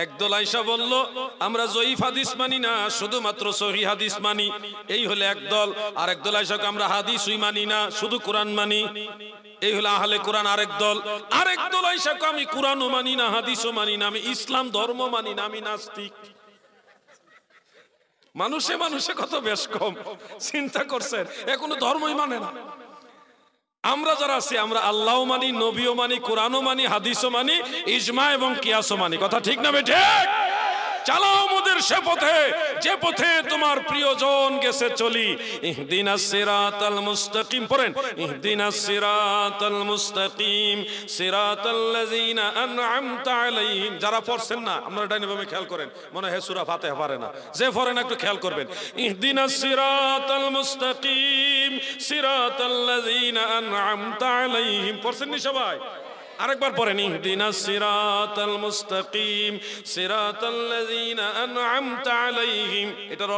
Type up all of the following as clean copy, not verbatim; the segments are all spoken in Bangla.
একদল আয়েশা বলল আমরা জয়ীফ হাদিস মানি না, শুধুমাত্র সহিহ হাদিস মানি। এই হলো একদল। আর একদল আয়েশাকে আমরা হাদিসই মানি না, শুধু কোরআন মানি। এই হলো আহলে কোরআন। আরেক দল আয়েশাকে আমি কোরআনও মানি না, হাদিসও মানি না, আমি ইসলাম ধর্ম মানি না, আমি নাস্তিক। মানুষে মানুষে কত বেশ কম, চিন্তা করছেন? এখনো ধর্মই মানে না। আমরা যারা আছি আমরা আল্লাহও মানি, নবীও মানি, কোরআনও মানি, হাদিসও মানি, ইজমা এবং কিয়াসও মানি। কথা ঠিক না বেঠিক? চালাও মোদের সে পথে, যে পথে তোমার প্রিয়জন গেছে চলি। ইহদিনাস সিরাতাল মুস্তাকিম পড়েন, ইহদিনাস সিরাতাল মুস্তাকিম সিরাতাল্লাযিনা আনআমতা আলাইহিম। যারা পড়ছেন না আপনারা ডাইনে বামে খেয়াল করেন, মনে হয় সূরা ফাতিহা পারে না। যে পড়েন একটু খেয়াল করবেন। ইহদিনাস সিরাতাল মুস্তাকিম সিরাতাল্লাযিনা আনআমতা আলাইহিম। পড়ছেন নি সবাই? আরেকবার পড়েন, ইহদিনাস সিরাতাল মুস্তাকিম সিরাতাল্লাযিনা আনআমতা আলাইহিম। এটার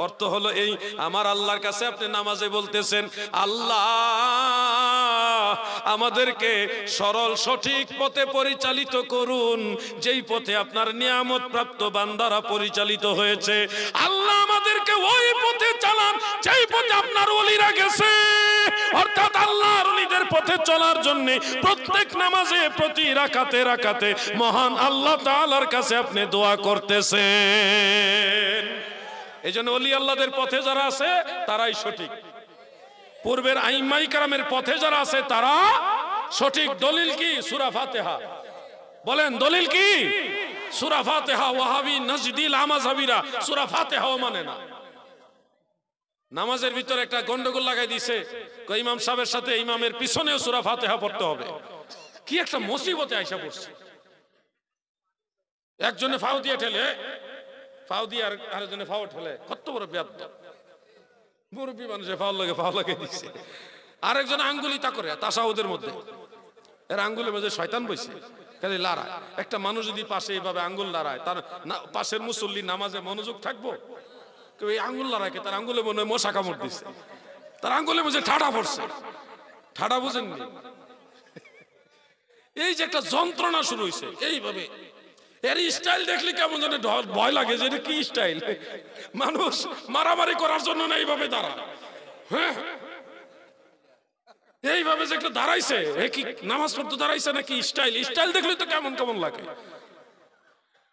অর্থ হলো এই, আমার আল্লাহর কাছে আপনি নামাজে বলতেছেন, আল্লাহ আমাদেরকে সরল সঠিক পথে পরিচালিত করুন, যেই পথে আপনার নিয়ামত প্রাপ্ত বান্দারা পরিচালিত হয়েছে। আল্লাহ আমাদেরকে ওই পথে চালান যেই পথে আপনার ওলিরা গেছে। অর্থাৎ আল্লাহর ওলিদের পথে চলার জন্য প্রত্যেক নামাজে প্রতি রাকাতে রাকাতে মহান আল্লাহ তাআলার কাছে আপনি দোয়া করতেছেন। এইজন্য ওলি আল্লাহদের পথে যারা আছে তারাই সঠিক। পূর্বের আইম্মায়ে কেরামের পথে যারা আছে তারা সঠিক। দলিল কি? সূরা ফাতিহা। বলেন দলিল কি? সূরা ফাতিহা। ওয়াহাবি নজদি লামাযহাবিরা সূরা ফাতিহাও মানে না। নামাজের ভিতরে একটা গন্ডগোল লাগাই দিয়েছে, ইমাম সাহেবের সাথে ইমামের পিছনেও সূরা ফাতিহা পড়তে হবে। কি একটা মুসিবতে আইসা পড়ছে। একজনে ফাও দিয়ে ঠেলে, ফাও দিয়ে আর আরেকজনে ফাও ঠেলে। কত বড় বেয়াদব মুরব্বী মানুষে ফাও লাগে দিচ্ছে। আরেকজন আঙ্গুলিতা করে তাসাউদের মধ্যে, এর আঙ্গুলের মধ্যে শয়তান বসে খালি লড়ায়। একটা মানুষ যদি পাশে এইভাবে আঙ্গুল লড়ায়, তার পাশের মুসল্লি নামাজে মনোযোগ থাকবো? কেউ এই আঙ্গুল লড়াইকে তার আঙ্গুলে মনে হয় মশা কামড় দিচ্ছে, তার আঙ্গুলের মধ্যে ঠাডা পড়ছে। ঠাডা বুঝেননি? এই যে একটা যন্ত্রণা শুরু হয়েছে এইভাবে। এর স্টাইল দেখলে কেমন যেন ভয় লাগে যে এটা কি স্টাইল। মানুষ মারামারি করার জন্য না এইভাবে দাঁড়ায়। হ্যাঁ, এইভাবে যে একটা দাঁড়াইছে, এ কি নামাজ পড়তে দাঁড়াইছে নাকি স্টাইল দেখলে তো কেমন কেমন লাগে।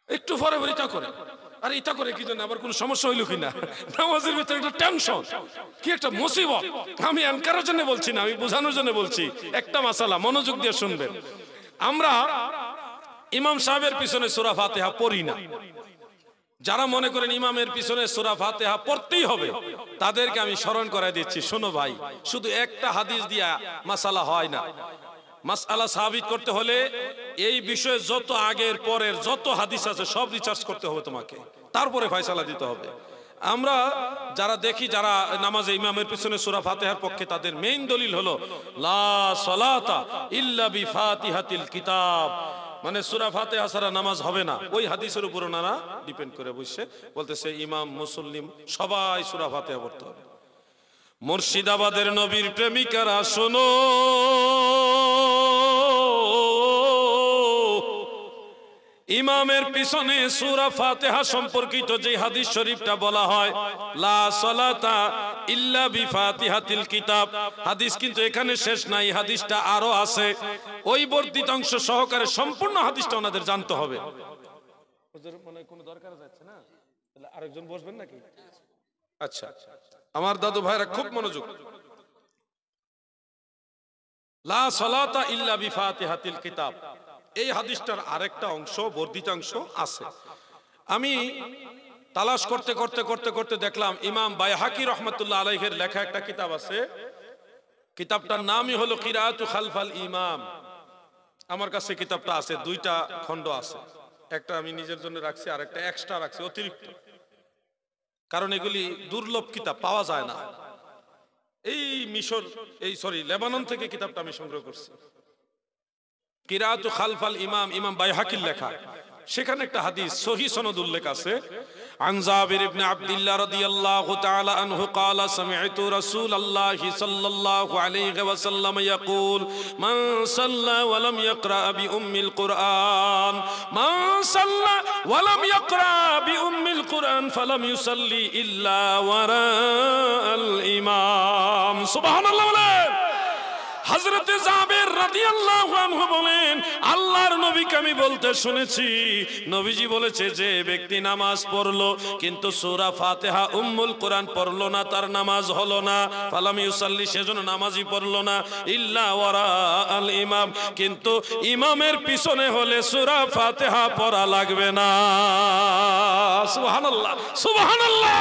একটু পরে ইটা করে, আর ইটা করে কি জন্য? আবার কোন সমস্যা হইল কিনা? নামাজের ভিতরে একটা টেনশন, কি একটা মুসিবত। আমি আনকারের জন্য বলছি না, আমি বোঝানোর জন্য বলছি। একটা মাসালা মনোযোগ দিয়ে শুনবেন। আমরা ইমাম সাহেবের পিছনে সূরা ফাতিহা পড়ি না। যারা মনে করেন ইমামের পিছনে সূরা ফাতিহা পড়তেই হবে, তাদেরকে আমি স্মরণ করাই দিচ্ছি, শোনো ভাই, শুধু একটা হাদিস দিয়া মাসালা হয় না। মাসআলা সাবিত করতে হলে এই বিষয়ে যত আগের পরের যত হাদিস আছে সব রিসার্চ করতে হবে তোমাকে, তারপরে ফয়সালা দিতে হবে। আমরা যারা দেখি যারা নামাজে ইমামের পিছনে সূরা ফাতিহার পক্ষে, তাদের মেইন দলিল হলো লা সালাতা ইল্লা বিফাতিহাতিল কিতাব, মানে সূরা ফাতিহা ছাড়া নামাজ হবে না। ওই হাদিসের উপর ওনারা ডিপেন্ড করে বসে বলতেছে ইমাম মুসল্লি সবাই সূরা ফাতিহা পড়তে হবে। মুর্শিদাবাদের নবীর প্রেমিকারা শোনো, ইমামের পিছনে সূরা ফাতিহা সম্পর্কিত যে হাদিস শরীফটা বলা হয় লা সালাতা ইল্লা বিফাতিহাতিল কিতাব, হাদিস কিন্তু এখানে শেষ নাই, হাদিসটা আরো আছে। ওই বর্ধিত অংশ সহকারে সম্পূর্ণ হাদিসটা ওনাদের জানতে হবে। মনে কোনো দরকার যাচ্ছে না, তাহলে আরেকজন বসবেন নাকি? আচ্ছা, আমার দাদু ভাইরা খুব মনোযোগ। লা সালাতা ইল্লা বিফাতিহাতিল কিতাব, এই হাদিসটার আরেকটা অংশ বর্ধিতাংশ আছে। আমি তালাশ করতে করতে করতে করতে দেখলাম ইমাম বাইহাকি রহমাতুল্লাহ আলাইহির লেখা একটা কিতাব আছে। কিতাবটার নামই হলো কিরাআতু খালফাল ইমাম। আমার কাছে কিতাবটা আছে, দুইটা খণ্ড আছে। একটা আমি নিজের জন্য রাখছি, আর একটা এক্সট্রা রাখছি অতিরিক্ত, কারণ এগুলি দুর্লভ কিতাব, পাওয়া যায় না। এই লেবানন থেকে কিতাবটা আমি সংগ্রহ করছি। কিরাআতু খালফাল ইমাম, ইমাম বাইহাকির লেখা। সেখানে একটা হাদিস সহি সনদ উল্লেখ আছে عن جابر بن عبد الله رضي الله تعالى عنه قال سمعت رسول الله صلى الله عليه وسلم يقول من صلى ولم يقرأ بأم القرآن من صلى ولم يقرأ بأم القرآن فلم يصلي إلا وراء الإمام سبحان الله হযরত জাবের রাদিয়াল্লাহু আনহু বলেন আল্লাহর নবীকে আমি বলতে শুনেছি নবীজি বলেছে যে ব্যক্তি নামাজ পড়লো কিন্তু সূরা ফাতিহা উম্মুল কোরআন পড়লো না তার নামাজ হলো না ফালাম ইউসাল্লি সেজন্য নামাজই পড়লো না ইল্লা ওয়ারা আল ইমাম কিন্তু ইমামের পিছনে হলে সূরা ফাতিহা পড়া লাগবে না সুবহানাল্লাহ সুবহানাল্লাহ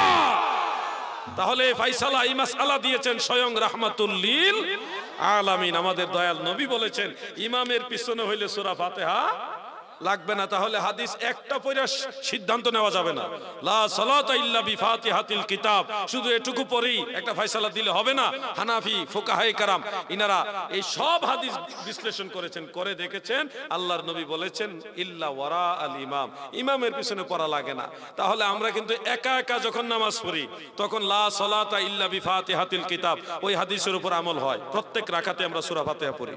তাহলে ফায়সালা এই মাসআলা দিয়েছেন স্বয়ং রাহমাতুল লিল আলামিন আমাদের দয়াল নবী বলেছেন ইমামের পিছনে হইলে সূরা ফাতিহা লাগবে না তাহলে হাদিস একটা পড়ে সিদ্ধান্ত নেওয়া যাবে না লা সালাতা ইল্লা বিফাতিহাতিল কিতাব শুধু এটুকু পড়েই একটা ফয়সালা দিলে হবে না হানাফি ফুকাহায়ে কেরাম ইনারা এই সব হাদিস বিশ্লেষণ করেছেন করে দেখেছেন আল্লাহর নবী বলেছেন ইল্লা ওয়ারা আল ইমাম ইমামের পিছনে পড়া লাগে না তাহলে আমরা কিন্তু একা একা যখন নামাজ পড়ি তখন লা সালাতা ইল্লা বিফাতিহাতিল কিতাব ওই হাদিসের উপর আমল হয় প্রত্যেক রাকাতে আমরা সূরা ফাতিহা পড়ি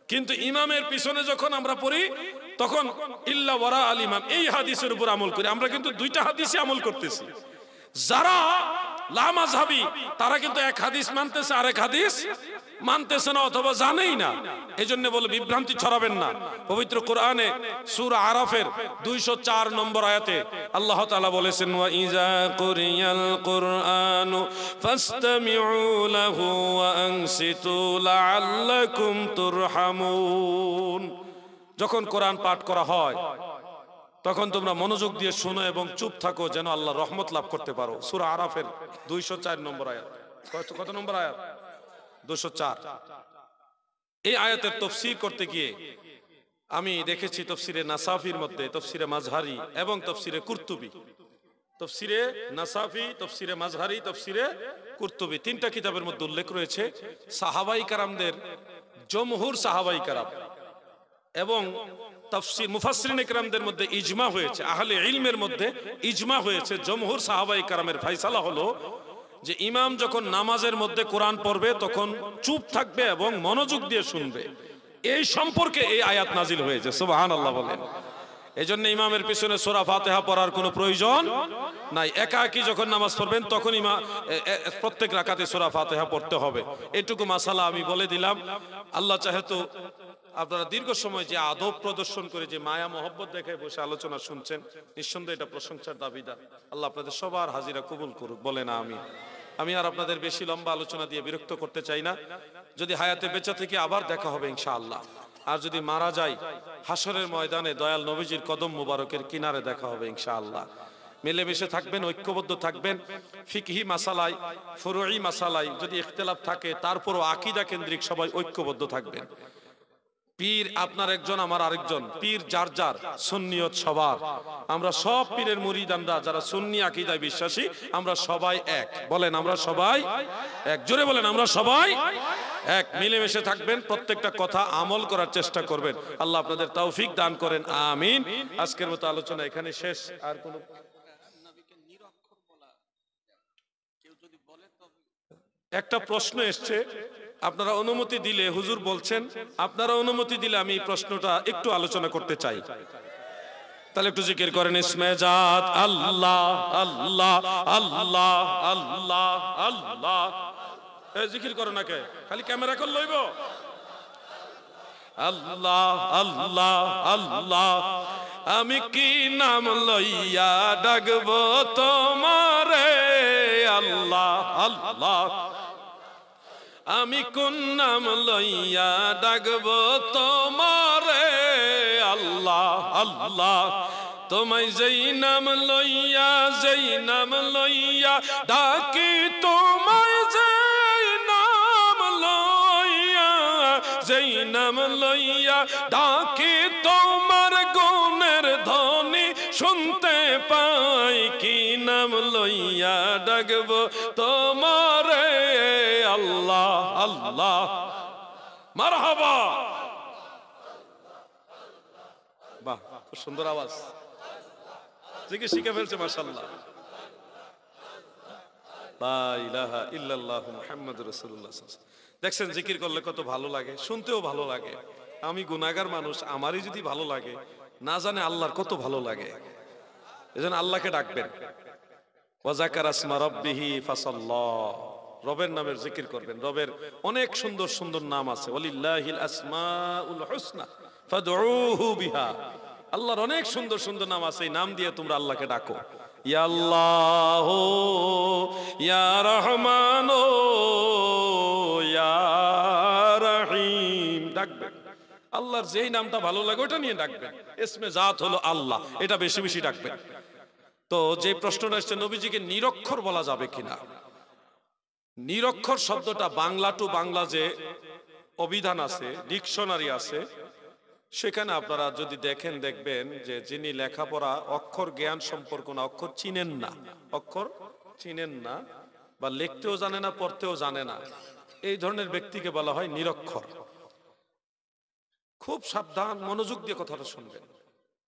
কিন্তু ইমামের পিছনে যখন আমরা পড়ি তখন ইল্লা ওয়ারা আল ইমাম এই হাদিসের উপর আমল করি আমরা কিন্তু দুইটা হাদিসে আমল করতেছি যারা লা মাযহাবী তারা কিন্তু এক হাদিস মানতেছে আরেক হাদিস মানতেছে না অথবা জানেই না এজন্য বলে বিভ্রান্তি ছড়াবেন না পবিত্র কোরআনে সূরা আরাফের 204 নম্বর আয়াতে আল্লাহ তাআলা বলেছেন ওয়া ইযা কুরিয়াল কুরআনু ফাসতামিউ লাহু ওয়া আনসিতু লাআল্লাকুম তুরহামুন যখন কোরআন পাঠ করা হয় তখন তোমরা মনোযোগ দিয়ে শোনো এবং চুপ থাকো যেন আল্লাহ রহমত লাভ করতে পারো সূরা আরাফের 204 নম্বর আয়াত কত নম্বর আয়াত 204 এই আয়াতের তাফসীর করতে গিয়ে আমি দেখেছি তাফসীরে নাসাফির মধ্যে তাফসীরে মাজহারি এবং তাফসীরে কুরতুবী তাফসীরে নাসাফি তাফসীরে মাজহারি তাফসীরে কুরতুবী তিনটা কিতাবের মধ্যে উল্লেখ রয়েছে সাহাবায়ে কেরামদের জমহুর সাহাবায়ে কেরাম এবং তাফসীর মুফাসসিরিনে কেরামদের মধ্যে ইজমা হয়েছে আহলে ইলমের মধ্যে ইজমা হয়েছে জমহুর সাহাবায়ে কেরামের ফয়সালা হলো যে ইমাম যখন নামাজের মধ্যে কোরআন পড়বে তখন চুপ থাকবে এবং মনোযোগ দিয়ে শুনবে এই সম্পর্কে এই আয়াত নাজিল হয়েছে সুবহানাল্লাহ বলেন এজন্য ইমামের পিছনে সূরা ফাতিহা পড়ার কোনো প্রয়োজন নাই একা একি যখন নামাজ পড়বেন তখন প্রত্যেক রাকাতে সূরা ফাতিহা পড়তে হবে এটুকু মাসালা আমি বলে দিলাম আল্লাহ চাহে তো আপনারা দীর্ঘ সময় যে আদব প্রদর্শন করে যে মায়া মহব্বত দেখায় বসে আলোচনা শুনছেন নিঃসন্দেহে এটা প্রশংসার দাবিদার আল্লাহ আপনাদের সবার হাজিরা কবুল করুক বলেন আমি আর আপনাদের বেশি লম্বা আলোচনা দিয়ে বিরক্ত করতে চাই না যদি হায়াতে বেঁচে থেকে আবার দেখা হবে ইনশাআল্লাহ আর যদি মারা যাই হাসরের ময়দানে দয়াল নবীজির কদম মুবারকের কিনারে দেখা হবে ইনশাআল্লাহ মিলেমিশে থাকবেন ঐক্যবদ্ধ থাকবেন ফিকহি মাসালাই ফুরুই মাসালাই যদি ইখতিলাফ থাকে তারপরও আকীদা কেন্দ্রিক সবাই ঐক্যবদ্ধ থাকবেন পীর আপনার একজন আমার আরেকজন পীর যার যার সুন্নিয়ত সবার আমরা সব পীরের মুরিদানরা যারা সুন্নি আকীদায় বিশ্বাসী আমরা সবাই এক বলেন আমরা সবাই এক জোরে বলেন আমরা সবাই এক মিলেমিশে থাকবেন প্রত্যেকটা কথা আমল করার চেষ্টা করবেন আল্লাহ আপনাদের তৌফিক দান করেন আমিন আজকের মতো আলোচনা এখানে শেষ আর কোন একটা প্রশ্ন এসছে আপনারা অনুমতি দিলে হুজুর বলছেন আপনারা অনুমতি দিলে আমি এই প্রশ্নটা একটু আলোচনা করতে চাই তাহলে একটু জিকির করেন ইসমে জাত আল্লাহ আল্লাহ আল্লাহ আল্লাহ আল্লাহ এই জিকির করো না কে খালি ক্যামেরা কল লইব আল্লাহ আল্লাহ আল্লাহ আমি কি নাম লইয়া ডাকবো তোমারে আল্লাহ আল্লাহ আমি কোন নাম লইয়া ডাকবো তোমারে আল্লাহ আল্লাহ তোমায় যেই নাম লইয়া ডাকি তোমায় যেই নাম লইয়া ডাকি তোমার গুণের ধ্বনি শুনতে পাই কি নাম লইয়া ডাকবো তোমারে আল্লাহ আল্লাহ মারহাবা বাহ খুব সুন্দর আওয়াজ জিকির শিখে ফেলছে মাশাআল্লাহ। লা ইলাহা ইল্লাল্লাহু মুহাম্মাদুর রাসূলুল্লাহ। দেখছেন জিকির করলে কত ভালো লাগে, শুনতেও ভালো লাগে। আমি গুনাহগার মানুষ, আমারই যদি ভালো লাগে, না জানে আল্লাহর কত ভালো লাগে। এজন্য আল্লাহকে ডাকবেন। ওয়া যাকারা ইসমা রাব্বিহি ফাসাল্লাহ, রবের নামের জিকির করবেন। রবের অনেক সুন্দর সুন্দর নাম আছে। ওয়ালিল্লাহিল আসমাউল হুসনা ফাদউহু বিহা, আল্লাহর অনেক সুন্দর সুন্দর নাম আছে, এই নাম দিয়ে তোমরা আল্লাহকে ডাকো। ইয়া আল্লাহ ইয়া রহমান ইয়া রহিম ডাকবেন। আল্লাহর যেই নামটা ভালো লাগে ওটা নিয়ে ডাকবেন। ইসমে জাত হলো আল্লাহ, এটা বেশি বেশি ডাকবেন। তো যে প্রশ্নটা আসছে নবীজিকে নিরক্ষর বলা যাবে কিনা, নিরক্ষর শব্দটা বাংলা টু বাংলা যে অভিধান আছে, ডিকশনারি আছে, সেখানে আপনারা যদি দেখেন দেখবেন যে যিনি লেখাপড়া অক্ষর জ্ঞান সম্পর্ক না, অক্ষর চিনেন না, অক্ষর চিনেন না বা লিখতেও জানে না পড়তেও জানে না, এই ধরনের ব্যক্তিকে বলা হয় নিরক্ষর। খুব সাবধান মনোযোগ দিয়ে কথাটা শুনবেন।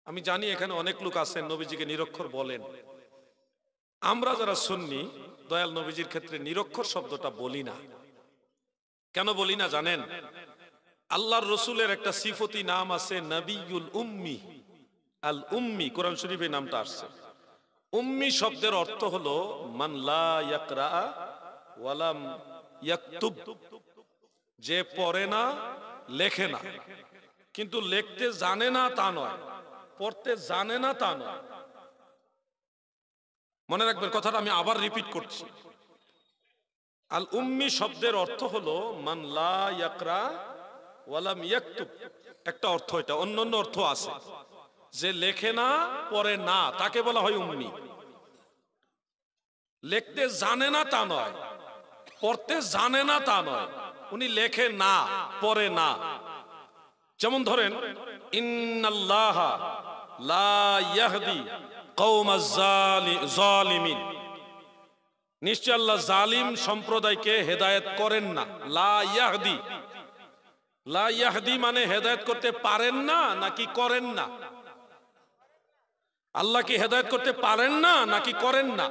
আমি জানি এখানে অনেক লোক আছেন নবীজিকে নিরক্ষর বলেন। আমরা যারা সুন্নি দয়াল নবীজির ক্ষেত্রে নিরক্ষর শব্দটা বলি না। কেন বলি না জানেন? আল্লাহর রসুলের একটা সিফতি নাম আছে নবিয়ুল উম্মি, আল উম্মি, কোরআন শরীফে নামটা আসছে। উম্মি শব্দের অর্থ হলো মান লা ইয়াকরা ওয়া লাম ইয়াকতুব, যে পড়ে না লেখে না, কিন্তু লিখতে জানে না তা নয়, পড়তে জানে না তা নয়। মনে রাখবেন কথাটা, আমি আবার রিপিট করছি। আল উম্মি শব্দের অর্থ হলো মান লা ইয়াকরা ওয়া লাম ইয়াকতুব, একটা অর্থ এটা, অন্যান্য অর্থ আছে। যে লেখে না পড়ে না তাকে বলা হয় উম্মি। লিখতে জানে না তা নয়, পড়তে জানে না তা নয়, উনি লেখে না পড়ে না। যেমন ধরেন ইন্নাল্লাহা লা ইয়াহদি কওমাজ জালিমিন, নিশ্চয় আল্লাহ জালিম সম্প্রদায়কে হেদায়েত করেন না। লা ইয়াহদি, লা ইয়াহদি মানে হেদায়েত করতে পারেন না নাকি করেন না? আল্লাহ কি হেদায়েত করতে পারেন না নাকি করেন না?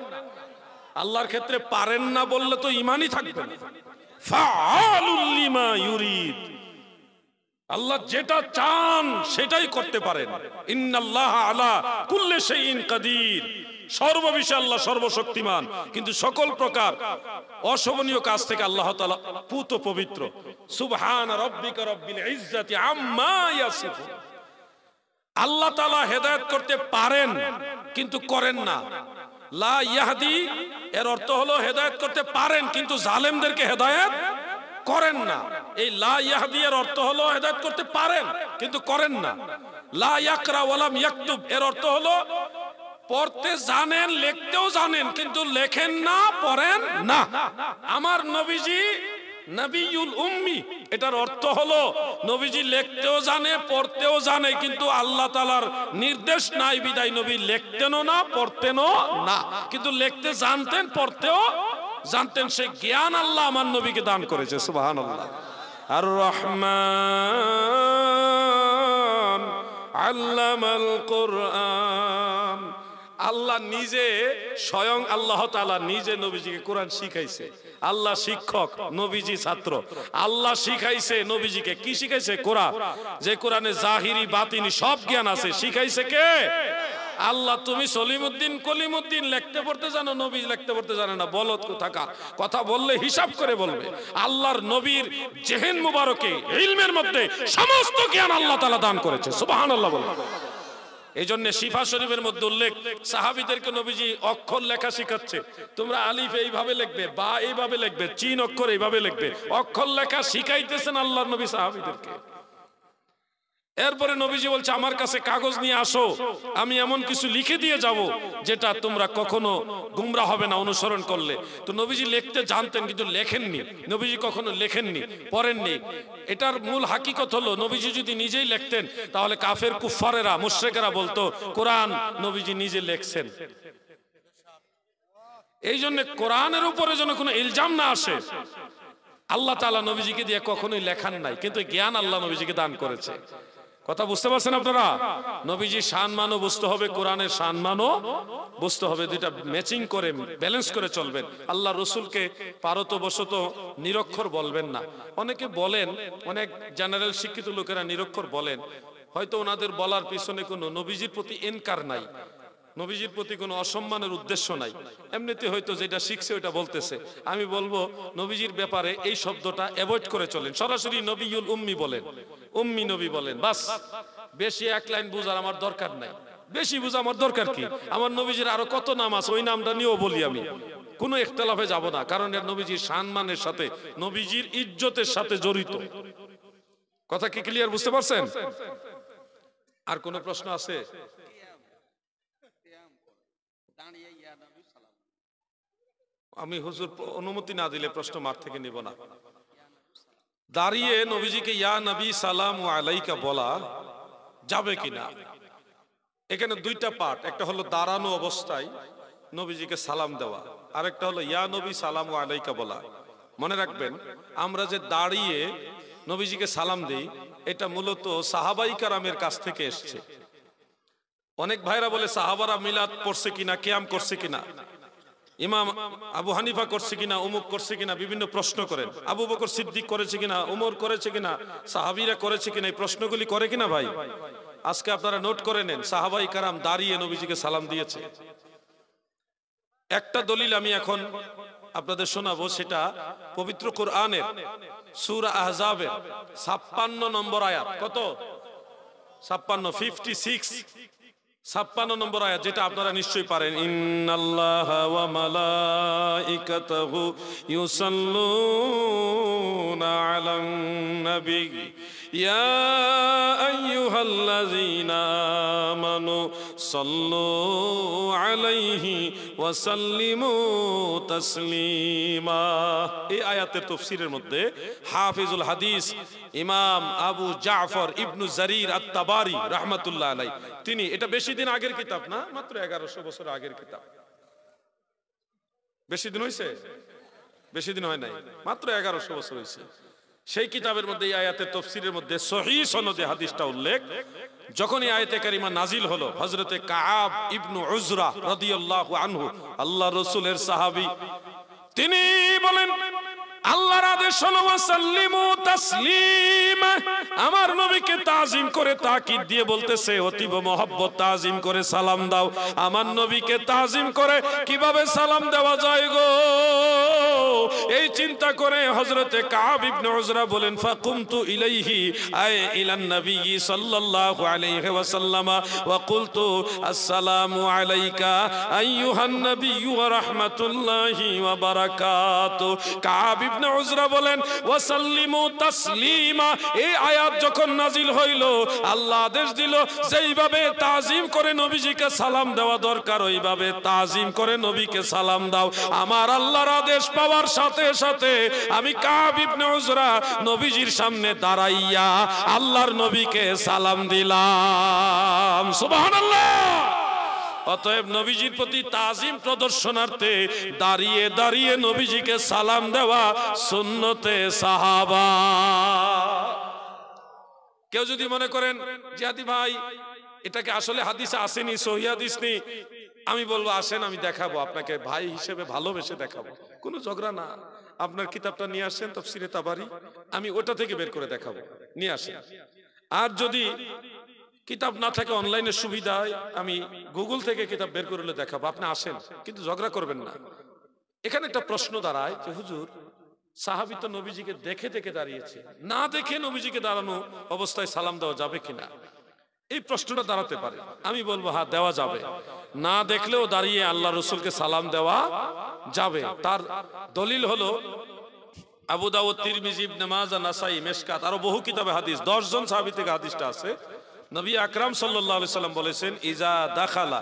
আল্লাহর ক্ষেত্রে পারেন না বললে তো ঈমানই থাকবে না। ফাআলুল লিমা ইউরিদ, আল্লাহ যেটা চান সেটাই করতে পারেন। ইন্নাল্লাহা আলা কুল্লি শাইইন কাদির, সর্ববিষয়ে আল্লাহ সর্বশক্তিমান, কিন্তু সকল প্রকার অশোভনীয় কাজ থেকে আল্লাহ তাআলা পুত পবিত্র। সুবহান রাব্বিকা রাব্বিল ইজ্জাতি আম্মা ইয়াসিফুন। আল্লাহ তাআলা হেদায়েত করতে পারেন কিন্তু করেন না। লা ইয়াহদি এর অর্থ হলো হেদায়েত করতে পারেন কিন্তু জালেমদেরকে হেদায়েত করেন না। এই লা ইয়াহদি এর অর্থ হলো হেদায়েত করতে পারেন কিন্তু করেন না। লা ইয়াকরা ওয়া লাম ইয়াকতুব এর অর্থ হলো পড়তে জানেন লিখতেও জানেন কিন্তু লেখেন না পড়েন না। আমার নবীজি নবিয়ুল উম্মি, এটার অর্থ হলো নবীজি লিখতেও জানে পড়তেও জানে কিন্তু আল্লাহ তাআলার নির্দেশ নাই বিদায় নবী লিখতেনও না পড়তেনও না, কিন্তু লিখতে জানতেন পড়তেও জানতেন। সেই জ্ঞান আল্লাহ আমার নবীকে দান করেছে। সুবহানাল্লাহ। আর রহমান আল্লামাল কোরআন, আল্লাহ নিজে স্বয়ং আল্লাহ তাআলা নিজে নবীজিকে কোরআন শিখাইছে। আল্লাহ শিক্ষক, নবীজি ছাত্র। আল্লাহ শিখাইছে নবীজিকে, কি শিখাইছে? কোরআন। যে কোরআনে জাহিরি বাতিনি সব জ্ঞান আছে, শিখাইছে কে? আল্লাহ। তুমি সলিমউদ্দিন কলিমউদ্দিন লিখতে পড়তে জানো, নবী লিখতে পড়তে জানে না, বলদ কোথাকার। কথা বললে হিসাব করে বলবে। আল্লাহর নবীর জেহেন মুবারকে ইলমের মধ্যে সমস্ত জ্ঞান আল্লাহ তাআলা দান করেছে। সুবহানাল্লাহ বলে। এই জন্য শিফা শরীফের মধ্যে উল্লেখ, সাহাবীদেরকে নবীজি অক্ষর লেখা শিখাচ্ছে। তোমরা আলিফ এইভাবে লিখবে, বা এইভাবে লিখবে, চিন অক্ষর এইভাবে লিখবে। অক্ষর লেখা শিখাইতেছেন আল্লাহর নবী সাহাবীদেরকে। এরপরে নবীজি বলছে আমার কাছে কাগজ নিয়ে আসো, আমি এমন কিছু লিখে দিয়ে যাব যেটা তোমরা কখনো গুমরা হবে না অনুসরণ করলে। তো নবীজি লিখতে জানতেন কিন্তু লেখেননি। নবীজি কখনো লেখেননি, পড়েননি। এটার মূল হাকিকত হলো নবীজি যদি নিজেই লিখতেন তাহলে কাফের কুফারেরা মুশরিকেরা বলতো কোরআন নবীজি নিজে লিখছেন। এই জন্য কোরআনের উপরে যেন কোনো ইলজাম না আসে। আল্লাহ তাআলা নবীজিকে দিয়ে কখনোই লেখান নাই, কিন্তু জ্ঞান আল্লাহ নবীজিকে দান করেছে। কথা বুঝতে পারছেন আপনারা? নবীজি শানমানও বুঝতে হবে, কোরআনের শানমানও বুঝতে হবে, দুইটা ম্যাচিং করে ব্যালেন্স করে চলবেন। আল্লাহ রসুলকে পারতবশত নিরক্ষর বলবেন না। অনেকে বলেন, অনেক জেনারেল শিক্ষিত লোকেরা নিরক্ষর বলেন, হয়তো ওনাদের বলার পিছনে কোনো নবীজির প্রতি এনকার নাই, নবীজির প্রতি কোনো অসম্মানের উদ্দেশ্য নাই, এমনিতে হয়তো যেটা শিখছে ওটা বলতেছে। আমি বলবো নবীজির ব্যাপারে এই শব্দটা অ্যাভয়েড করে চলেন, সরাসরি নবিউল উম্মি বলেন, উম্মি নবী বলেন, বাস। বেশি এক লাইন বুঝার আমার দরকার নাই, বেশি বুঝা আমার দরকার কি? আমার নবীজির আরো কত নাম আছে, ওই নামটা নিয়েও বলি আমি, কোনো ইখতিলাফে যাব না, কারণ এর নবীজির সম্মানের সাথে, নবীজির ইজ্জতের সাথে জড়িত। কথা কি ক্লিয়ার, বুঝতে পারছেন? আর কোনো প্রশ্ন আছে? আমি হুজুর অনুমতি না দিলে প্রশ্ন মাঠ থেকে নিব না। দাঁড়িয়ে নবীজিকে ইয়া নবী সালামু আলাইকা বলা যাবে কিনা, এখানে দুইটা পার্ট, একটা হলো দাঁড়ানো অবস্থায় নবীজিকে সালাম দেওয়া, আর একটা হলো ইয়া নবী সালামু আলাইকা বলা। মনে রাখবেন, আমরা যে দাঁড়িয়ে নবীজিকে সালাম দেই, এটা মূলত সাহাবাই কারামের কাছ থেকে এসছে। অনেক ভাইরা বলে সাহাবারা মিলাদ পড়ছে কিনা, কিয়াম করছে কিনা, ইমাম আবু হানিফা করছে কিনা, উমুক করছে কিনা, বিভিন্ন প্রশ্ন করেন। আবু বকর সিদ্দিক করেছে কিনা, উমর করেছে কিনা, সাহাবীরা করেছে কিনা, এই প্রশ্নগুলি করে কিনা ভাই? আজকে আপনারা নোট করে নেন, সাহাবাই কারাম দাঁড়িয়ে নবীজিকে সালাম দিয়েছে। একটা দলিল আমি এখন আপনাদের শোনাবো, সেটা পবিত্র কোরআনের সূরা আহজাবের 56 নম্বর আয়াত। কত? 56 নম্বর আয়াত, যেটা আপনারা নিশ্চয়ই পারেন। ইন্নাল্লাহা ওয়া মালাইকাতাহু ইউসাল্লুনা আলান নবী ইয়া আইয়ুহাল্লাযীনা আমানু সাল্লু আলাইহি ওয়া সাল্লিমু তাসলিমা। এই আয়াতের তাফসীরের মধ্যে হাফিজুল হাদিস ইমাম আবু জাফর ইবনু জারির আত-তাবারি রাহমাতুল্লাহ আলাইহি, তিনি, এটা বেশি দিন আগের কিতাব না, মাত্র 1100 বছর আগের কিতাব। বেশি দিন হয়েছে? বেশি দিন হয় নাই, মাত্র 1100 বছর হয়েছে। সেই কিতাবের মধ্যে এই আয়াতের তাফসীরের মধ্যে সহিহ সনদে হাদিসটা উল্লেখ। যখন এই আয়াতে কারিমা নাজিল হলো, হযরতে কাআব ইবনু উজরা রাদিয়াল্লাহু আনহু, আল্লাহর রাসূলের সাহাবী, তিনি বলেন, আল্লাহর আদেশ হলো ওয়াসাল্লিমু তাসলিমা, আমার নবীকে তাজিম করে তাকিদ দিয়ে বলতেছে, অতীব মহব্বত তাজিম করে সালাম দাও। আমার নবীকে তাজিম করে কিভাবে সালাম দেওয়া যায় গো, এই চিন্তা করে হযরতে কাব ইবনে উজরা বলেন, ফাকুমতু ইলাইহি আই ইলান নবী সাল্লাল্লাহু আলাইহি ওয়াসাল্লাম ওয়া কুলতু আসসালামু আলাইকা আইয়ুহান নবী ওয়া রাহমাতুল্লাহি ওয়া বারাকাতু। কাব ইবনে উজরা বলেন, ওয়াসাল্লিমু তাসলিমা, এই আয়াত যখন নাজিল হইল, আল্লাহ আদেশ দিল যেইভাবে তাজিম করে নবীজিকে সালাম দেওয়া দরকার, ওইভাবে তাজিম করে নবীকে সালাম দাও। আমার আল্লাহর আদেশ পাওয়ার সাথে সাথে আমি কাব ইবনে উজরা নবীজির সামনে দাঁড়াইয়া আল্লাহর নবীকে সালাম দিলাম। সুবহানাল্লাহ। অতএব নবীজির প্রতি তাজিম প্রদর্শনার্থে দাঁড়িয়ে দাঁড়িয়ে নবীজিকে সালাম দেওয়া সুন্নতে সাহাবা। কেউ যদি মনে করেন জিহাদি ভাই এটাকে আসলে হাদিসে আসেনি, সহিহ হাদিস নেই, আমি বলবো আসেন, আমি দেখাবো আপনাকে, ভাই হিসেবে ভালোবেসে দেখাবো, কোনো ঝগড়া না। আপনার কিতাবটা নিয়ে আসেন, তাফসীরে তাবারি, আমি ওটা থেকে বের করে দেখাবো, নিয়ে আসেন। আর যদি কিতাব না থাকে, অনলাইনের সুবিধায় আমি গুগল থেকে কিতাব বের করে দেখাবো, আপনি আসেন, কিন্তু ঝগড়া করবেন না। এখানে একটা প্রশ্ন দাঁড়ায় যে হুজুর, সাহাবী তো নবীজিকে দেখে দেখে দাঁড়িয়েছে, না দেখে নবীজিকে দাঁড়ানো অবস্থায় সালাম দেওয়া যাবে কিনা, এই প্রশ্নটা দাঁড়াতে পারে। আমি বলবো হ্যাঁ, দেওয়া যাবে, না দেখলেও দাঁড়িয়ে আল্লাহ রসুলকে সালাম দেওয়া যাবে। তার দলিল হলো আবু দাউদ, তিরমিজি, ইবনে মাজাহ, নাসাই, মিশকাত, আরো বহু কিতাবে হাদিস, 10 জন সাহাবী থেকে হাদিসটা আছে। নবী আকরাম সাল্লাল্লাহু আলাইহি সাল্লাম বলেছেন, ইজা দাখালা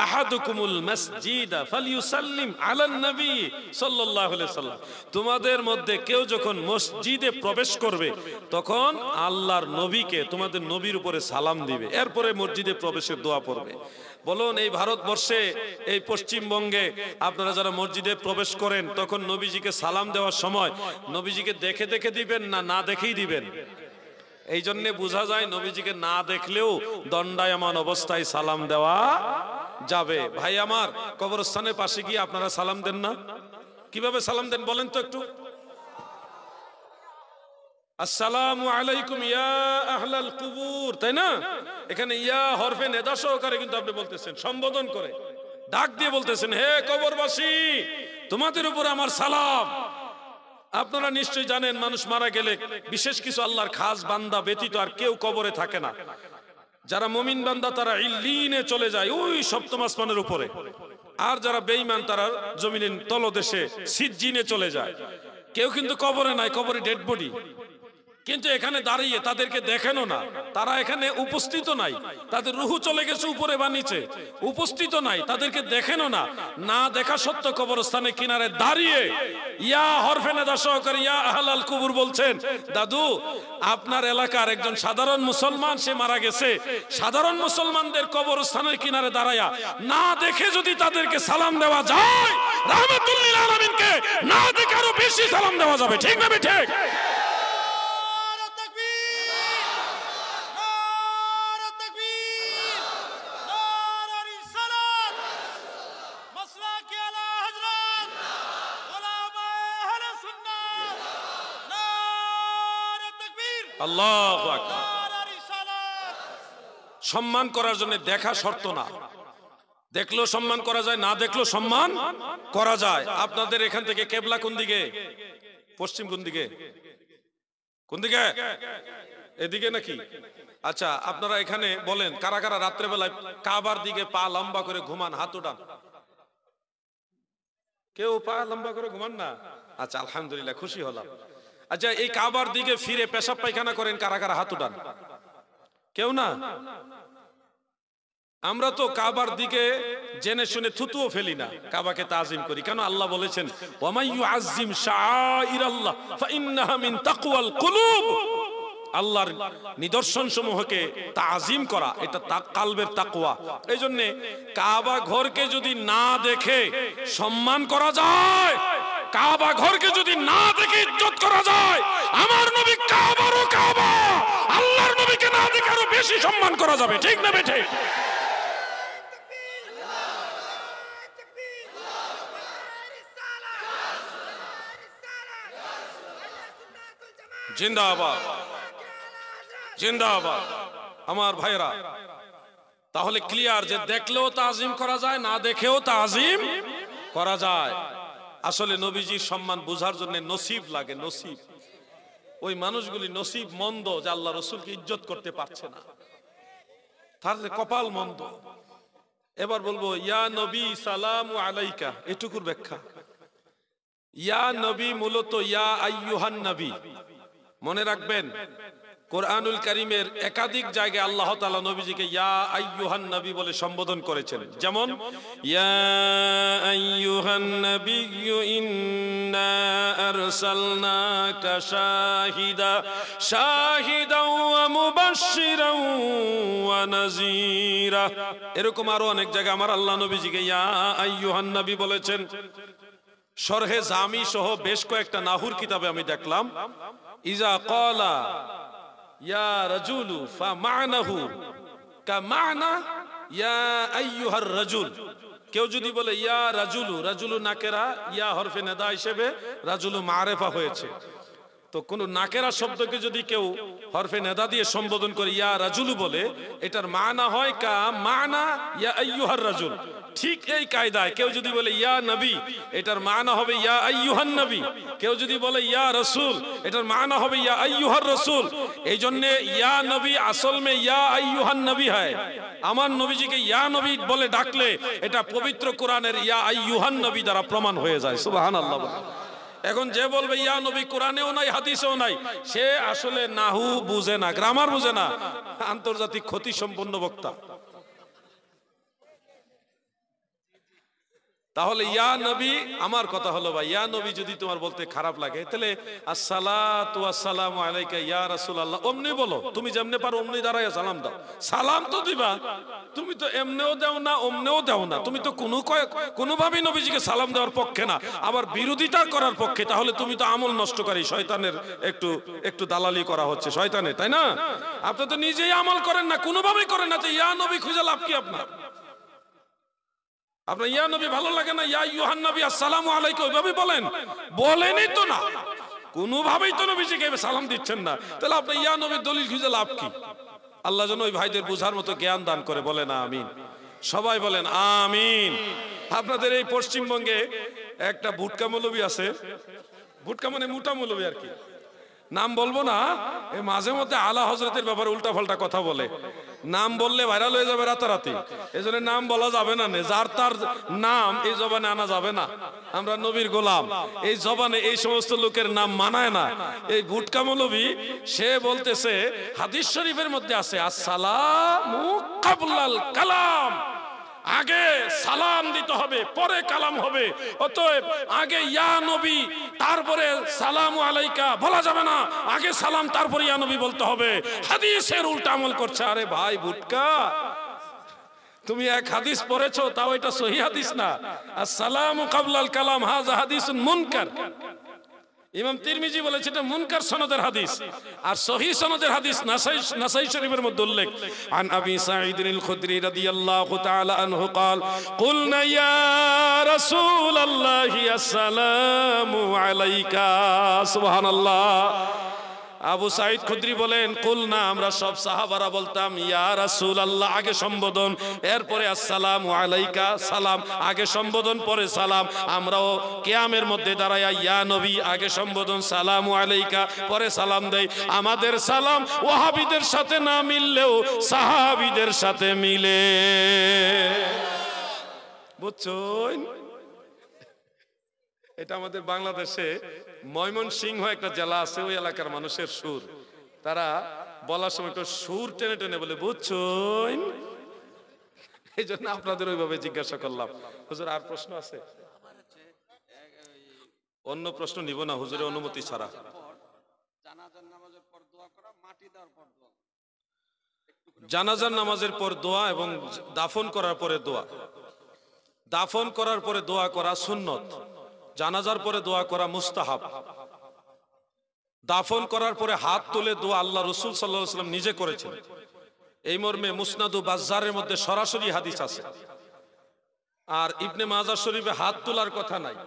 আহাদুকুমুল মাসজিদা ফালইউসাল্লিম আলান নবী সাল্লাল্লাহু আলাইহি সাল্লাম, তোমাদের মধ্যে কেউ যখন মসজিদে প্রবেশ করবে তখন আল্লাহর নবীকে, তোমাদের নবীর উপরে সালাম দিবে, এরপরে মসজিদে প্রবেশের দোয়া পড়বে। বলুন, এই ভারতবর্ষে, এই পশ্চিমবঙ্গে আপনারা যারা মসজিদে প্রবেশ করেন, তখন নবীজিকে সালাম দেওয়ার সময় নবীজিকে দেখে দেখে দিবেন না, না দেখেই দিবেন? এই জন্য বোঝা যায় নবীজিকে না দেখলেও দণ্ডায়মান অবস্থায় সালাম দেওয়া যাবে। ভাই আমার, কবরস্থানের পাশে গিয়ে আপনারা সালাম দেন না? কিভাবে সালাম দেন বলেন তো একটু? আসসালামু আলাইকুম ইয়া আহলাল কুবুর, তাই না? এখানে ইয়া হরফে নেদা সহকারে কিন্তু আপনি বলতেছেন, সম্বোধন করে ডাক দিয়ে বলতেছেন, হে কবরবাসী, তোমাদের উপর আমার সালাম। আপনারা নিশ্চয়ই জানেন, মানুষ মারা গেলে বিশেষ কিছু আল্লাহর খাস বান্দা ব্যতীত আর কেউ কবরে থাকে না। যারা মুমিন বান্দা তারা ইল্লিনে চলে যায়, ওই সপ্তম আসমানের উপরে। আর যারা বেঈমান তারা জমিনের তলদেশে সিজ্জিনে চলে যায়। কেউ কিন্তু কবরে নাই, কবরে ডেড বডি। কিন্তু এখানে দাঁড়িয়ে তাদেরকে দেখেনও না, তারা এখানে উপস্থিত নাই, তাদের রুহু চলে গেছে উপরে বা নিচে, উপস্থিত নাই, তাদেরকে দেখেনও না। না দেখা সত্ত্বেও কবরস্থানে কিনারে দাঁড়িয়ে ইয়া হরফে নেদা সহকারে ইয়া আহলাল কুবুর বলছেন, দাদু আপনার এলাকার একজন সাধারণ মুসলমান সে মারা গেছে, সাধারণ মুসলমানদের কবরস্থানের কিনারে দাঁড়ায়া না দেখে যদি তাদেরকে সালাম দেওয়া যায়, রাহমাতুল লিল আলামিনকে না দেখে আরো বেশি সালাম দেওয়া যাবে। ঠিক না ঠিক? আল্লাহু আকবার। সম্মান করার জন্য দেখা শর্ত না, দেখলেও সম্মান করা যায়, না দেখলেও সম্মান করা যায়। আপনাদের এখান থেকে কেবলা কোন দিকে? পশ্চিম কোন দিকে? কোন দিকে? এদিকে নাকি? আচ্ছা, আপনারা এখানে বলেন কারা কারা রাত্রেবেলায় কাবার দিকে পা লম্বা করে ঘুমান? হাত উঠান। কেউ পা লম্বা করে ঘুমান না? আচ্ছা, আলহামদুলিল্লাহ, খুশি হলাম। আচ্ছা, এই কাবার দিকে ফিরে পেশাব পায়খানা করেন কারা কারা? হাত উঠান। কেউ না? আমরা তো কাবার দিকে জেনে শুনে থুতুও ফেলি না, কাবাকে তাজিম করি। কেন? আল্লাহ বলেছেন, ওয়া মান ইউআজ্জিম শাআইরাল্লাহ ফাইন্নাহা মিন তাকওয়াল কুলুব। আল্লাহর নিদর্শন সমূহকে তাজিম করা এটা কালবের তাকওয়া। এই জন্য কাবা ঘরকে যদি না দেখে সম্মান করা যায়, কাবা ঘরকে যদি না দেখে ইজ্জত করা যায়, আমার নবী কাবারও কাবা, আল্লাহর নবীকে না দেখে আরো বেশি সম্মান করা যাবে। ঠিক না বেঠে? জিন্দাবাদ, জিন্দাবাদ আমার ভাইরা। তাহলে ক্লিয়ার যে দেখলেও তাজিম করা যায়, না দেখেও তাজিম করা যায়। আসলে নবীজির সম্মান বোঝার জন্য নসিব লাগে, নসিব। ওই মানুষগুলি নসিব মন্দ যে আল্লাহ রসুলকে ইজ্জত করতে পারছে না, তার কপাল মন্দ। এবার বলবো ইয়া নবী সালামু আলাইকা, এটুকুর ব্যাখ্যা। ইয়া নবী মূলত ইয়া আইয়ুহান নবী। মনে রাখবেন, কোরআনুল কারীমের একাধিক জায়গায় আল্লাহ তাআলা নবীজিকে ইয়া আইয়ুহান নবী বলে সম্বোধন করেছেন। যেমন ইয়া আইয়ুহান নাবিয়্যু ইন্না আরসালনাকা শাহিদাও ওয়া মুবাশশিরাও ওয়া নাযীরা। এরকম আরো অনেক জায়গায় আমার আল্লাহ নবীজিকে ইয়া আইয়ুহান নবী বলেছেন। শরহে জামি সহ বেশ কয়েকটা নাহুর কিতাবে আমি দেখলাম, ইজা ক্বালা ইয়া রাজুলু ফামানাহু কামানা ইয়া আইয়ুহার রাজুল। কেউ যদি বলে ইয়া রাজুলু, রাজুলু নাকেরা, ইয়া হরফে নেদা হিসেবে রাজুলু মারেফা হয়েছে। তো কোন নাকেরা শব্দকে যদি কেউ হরফে নেদা দিয়ে সম্বোধন করে ইয়া রাজুলু বলে, এটার মানা হয় কা মানা ইয়া আইয়ুহার রাজুল। ঠিক এই কায়দায় কেউ যদি বলে ইয়া নবী, এটার মানা হবে ইয়া আইয়ুহান নবী। কেউ যদি বলে ইয়া রাসূল, এটার মানা হবে ইয়া আইয়ুহার রাসূল। এই জন্য ইয়া নবী আসল মে ইয়া আইয়ুহান নবী হয়। আমার নবীজিকে ইয়া নবী বলে ডাকলে এটা পবিত্র কোরআনের ইয়া আইয়ুহান নবী দ্বারা প্রমাণ হয়ে যায়। সুবহানাল্লাহ। এখন যে বলবে ইয়া নবী কোরআনেও নাই হাদিসেও নাই, সে আসলে নাহু বুঝে না, গ্রামার বুঝে না, আন্তর্জাতিক ক্ষতি সম্পন্ন বক্তা। তাহলে ইয়া নবী, আমার কথা হলো ভাই, ইয়া নবী যদি তোমার বলতে খারাপ লাগে, তাহলে আসসালাতু ওয়াসসালামু আলাইকা ইয়া রাসূলুল্লাহ অমনি বলো। তুমি যেমনে পারো অমনি দাঁড়ায় সালাম দাও। সালাম তো দিবা, তুমি তো এমনেও দাও না অমনেও দাও না, তুমি তো কোনোভাবেই নবীজিকে সালাম দেওয়ার পক্ষে না, আবার বিরোধিতা করার পক্ষে। তাহলে তুমি তো আমল নষ্টকারী, শয়তানের একটু দালালি করা হচ্ছে শয়তানের, তাই না? আপনি তো নিজেই আমল করেন না, কোনোভাবেই করেন না, তো ইয়া নবী খুঁজে লাভ কি আপনার? আপনার ইয়া নবী ভালো লাগে না? ইয়া ইউহান নবী আসসালামু আলাইকুম ওইভাবে বলেন, বলেনই তো না, কোনোভাবেই তো নবীজিকে সালাম দিচ্ছেন না, তাহলে আপনি ইয়া নবীর দলিল খুঁজে লাভ কি? আল্লাহ যেন ওই ভাইদের বোঝার মতো জ্ঞান দান করে, বলেন আমিন। সবাই বলেন আমিন। আপনাদের এই পশ্চিমবঙ্গে একটা ভুটকা মৌলবী আছে, ভুটকা মানে মোটা মৌলবী আর কি, নাম বলবো না, এই মাঝে মধ্যে আলা হজরতের ব্যাপারে উল্টা পাল্টা কথা বলে, নাম বললে ভাইরাল হয়ে যাবে রাতারাতি, এই জন্য নাম বলা যাবে না, যার তার নাম এই জবানে আনা যাবে না। আমরা নবীর গোলাম, এই জবানে এই সমস্ত লোকের নাম মানায় না। এই ভুটকা মৌলবী সে বলতেছে হাদিস শরীফের মধ্যে আছে আসসালামু কাবলাল কালাম, আগে সালাম দিতে হবে পরে কালাম হবে, অতএব আগে ইয়া নবী তারপরে সালামু আলাইকা বলা যাবে না, আগে সালাম তারপরে ইয়া নবী বলতে হবে। হাদিসের উল্টা আমল করছে। আরে ভাই ভুটকা, তুমি এক হাদিস পড়েছো, তাও এটা সহিহ হাদিস না। আসসালামু কাবলাল কালাম হাযা হাদিসুন মুনকার। ইমাম তিরমিজি বলেছে এটা মুনকার সনদের হাদিস, আর সহিহ সনদের হাদিস নাসাই শরীফের মধ্যে উল্লেখ। আন আবি সাঈদ আল খুদরি রাদিয়াল্লাহু তাআলা আনহু قال قلنا يا رسول الله السلام عليك সুবহানাল্লাহ। আবু সাঈদ খুদরি বলেন কুলনা, আমরা সব সাহাবারা বলতাম ইয়া রাসূলুল্লাহ আগে সম্বোধন, এরপরে আসসালামু আলাইকা সালাম, আগে সম্বোধন পরে সালাম। আমরাও কিয়ামের মধ্যে দাঁড়ায়া ইয়া নবী আগে সম্বোধন সালামু আলাইকা পরে সালাম দেই। আমাদের সালাম ওয়াহাবীদের সাথে না মিললেও সাহাবীদের সাথে মিলে, বুঝছেন? এটা আমাদের বাংলাদেশে ময়মনসিংহ একটা জেলা আছে, ওই এলাকার মানুষের সুর, তারা বলার সময় একটু সুর টেনে টেনে বলে, বুঝছেন? এই জন্য আপনাদের ওইভাবে জিজ্ঞাসা করলাম। হুজুর আর প্রশ্ন আছে? অন্য প্রশ্ন নিব না হুজুরের অনুমতি ছাড়া। জানাজার নামাজের পর দোয়া এবং দাফন করার পরে দোয়া। দাফন করার পরে দোয়া করা সুন্নত, জানাজার পরে দোয়া করা মুস্তাহাব। দাফন করার পরে হাত তুলে দোয়া আল্লাহ রাসূল সাল্লাল্লাহু আলাইহি ওয়াসাল্লাম নিজে করেছেন, এই মর্মে মুসনাদু বাজ্জারের মধ্যে সরাসরি হাদিস আছে। আর ইবনে মাজাহ শরীফে হাত তোলার কথা নাই।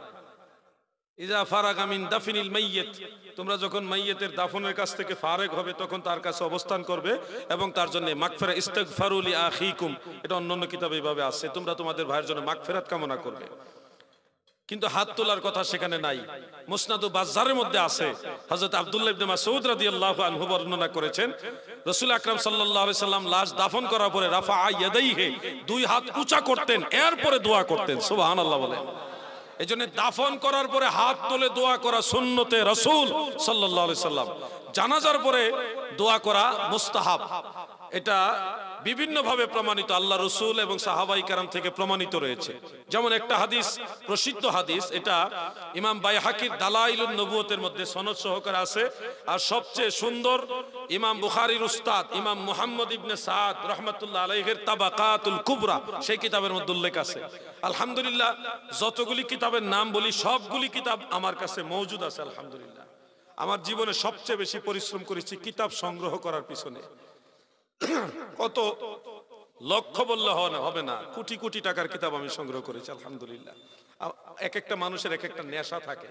ইজা ফারাগা মিন দাফিনিল মাইয়িত, তোমরা যখন মাইয়িতের দাফনের কাছ থেকে ফারেগ হবে তখন তার কাছে অবস্থান করবে এবং তার জন্য মাগফিরাত ইস্তিগফারু লি আখিকুম, এটা অন্যান্য কিতাবে এইভাবে আছে, তোমরা তোমাদের ভাইয়ের জন্য মাগফিরাত কামনা করবে। কিন্তু হাত তোলার কথা সেখানে নাই। মুসনাদু বাজ্জারের মধ্যে আছে, হযরত আব্দুল্লাহ ইবনে মাসউদ রাদিয়াল্লাহু আনহু বর্ণনা করেছেন রাসূল আকরাম সাল্লাল্লাহু আলাইহি সাল্লাম লাশ দাফন করার পরে রাফা ইয়াদাইহি, দুই হাত উঁচা করতেন, এরপরে দোয়া করতেন। সুবহানাল্লাহ বলেন। এজন্য দাফন করার পরে হাত তুলে দোয়া করা সুন্নতে রাসূল সাল্লাল্লাহু আলাইহি সাল্লাম। জানাজার পরে দোয়া করা মুস্তাহাব, এটা বিভিন্নভাবে প্রমাণিত, আল্লাহ রাসূল এবং সাহাবায়ে কেরাম থেকে প্রমাণিত রয়েছে। যেমন একটা হাদিস, প্রসিদ্ধ হাদিস, এটা ইমাম বাইহাকির দালাইলুন নবুয়তের মধ্যে সনদ সহকারে আছে। আর সবচেয়ে সুন্দর ইমাম বুখারীর উস্তাদ ইমাম মুহাম্মদ ইবনে সাদ রাহমাতুল্লাহ আলাইহির তাবাকাতুল কুবরা, সেই কিতাবের মধ্যে উল্লেখ আছে। আলহামদুলিল্লাহ যতগুলি কিতাবের নাম বলি সবগুলি কিতাব আমার কাছে মওজুদ আছে। আলহামদুলিল্লাহ আমার জীবনে সবচেয়ে বেশি পরিশ্রম করেছি কিতাব সংগ্রহ করার পিছনে। কত লক্ষ বললে হবে না, কোটি কোটি টাকার কিতাব আমি সংগ্রহ করেছি। আলহামদুলিল্লাহ এক একটা মানুষের এক একটা নেশা থাকে,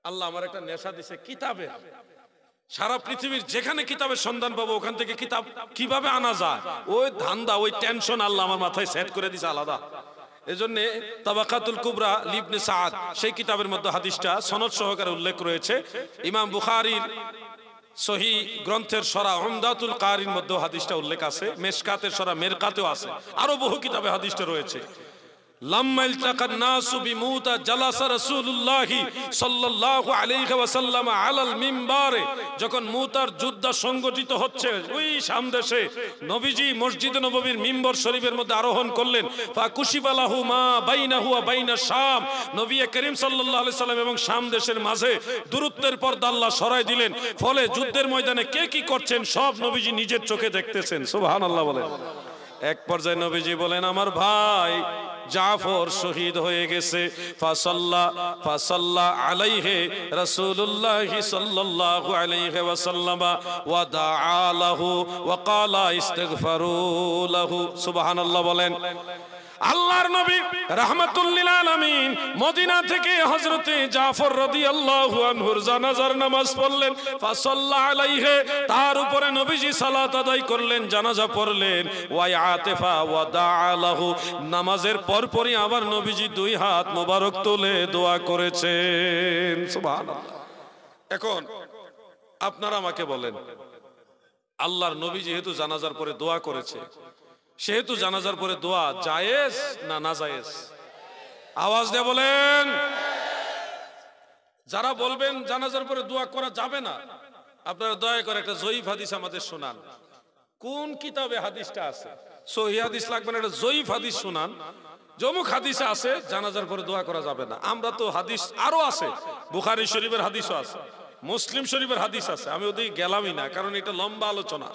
আল্লাহ আমার একটা নেশা দিছে কিতাবের। সারা পৃথিবীর যেখানে কিতাবের সন্ধান পাবো ওখান থেকে কিতাব কিভাবে আনা যায়, ওই ধান্দা, ওই টেনশন আল্লাহ আমার মাথায় সেট করে দিছে আলাদা। এজন্য তাবাকাতুল কুবরা ইবনে সাদ, সেই কিতাবের মধ্যে হাদিসটা সনদ সহকারে উল্লেখ রয়েছে। ইমাম বুখারীর সহিহ গ্রন্থের সরা উমদাতুল কারির মধ্যে হাদিসটা উল্লেখ আছে, মেশকাতের সরা মেরকাতেও আছে, আরো বহু কিতাবে হাদিসটা রয়েছে। লাম্মা ইলতাকান নাসু বিমুতা জালাসা রাসূলুল্লাহ সাল্লাল্লাহু আলাইহি ওয়াসাল্লাম আলাল মিম্বারে, যখন মুতার যুদ্ধ সংগঠিত হচ্ছে ওই সামদেশে নবীজি মসজিদে নববীর মিম্বর শরীফের মধ্যে আরোহণ করলেন। ফাকুশিফা লাহু মা বাইনাহু ওয়া বাইনা শাম, নবী করিম সাল্লাল্লাহু আলাইহি সাল্লাম এবং শাম দেশের মাঝে দূরত্বের পর্দা আল্লাহ সরাই দিলেন। ফলে যুদ্ধের ময়দানে কে কি করছেন সব নবীজি নিজের চোখে দেখতেছেন। সুবহানাল্লাহ বলেন। এক পর্যায়ে নবীজি বলেন, আমার ভাই জাফর শহীদ হয়ে গেছে। ফাসাল্লা আলাইহি রাসূলুল্লাহ সাল্লাল্লাহু আলাইহি ওয়াসাল্লাম ওয়া দাআ লাহু ওয়া ক্বালা ইস্তিগফারু লাহু। সুবহানাল্লাহ বলেন। আল্লাহর নবী রাহমাতুল লিল আলামিন মদিনা থেকে হযরতে জাফর রাদিয়াল্লাহু আনহুর জানাজার নামাজ পড়লেন। ফাসাল্লা আলাইহি, তার উপরে নবীজি সালাত আদায় করলেন, জানাজা পড়লেন। ওয়া আতিফা ওয়া দাআ লাহু, নামাজের পরপরই আবার নবীজি দুই হাত মোবারক তুলে দোয়া করেছেন। সুবহানাল্লাহ। এখন আপনারা আমাকে বলেন, আল্লাহর নবী যেহেতু জানাজার পরে দোয়া করেছে, সেহেতু জানাজার পরে দোয়া জায়েজ না নাজায়েজ? আওয়াজ দিয়ে বলেন। যারা বলবেন জানাজার পরে দোয়া করা যাবে না, আপনারা দয়া করে একটা জয়ীফ হাদিস আমাদের শোনান। কোন কিতাবে হাদিসটা আছে? সহিহ হাদিস লাগবে না, একটা জয়ীফ হাদিস শোনান। যমুক হাদিসে আছে জানাজার পরে দোয়া করা যাবে না। আমরা তো হাদিস আরো আছে, বুখারী শরীফের হাদিসও আছে, মুসলিম শরীফের হাদিস আছে। আমি ওদিকে গেলামই না, কারণ এটা লম্বা আলোচনা,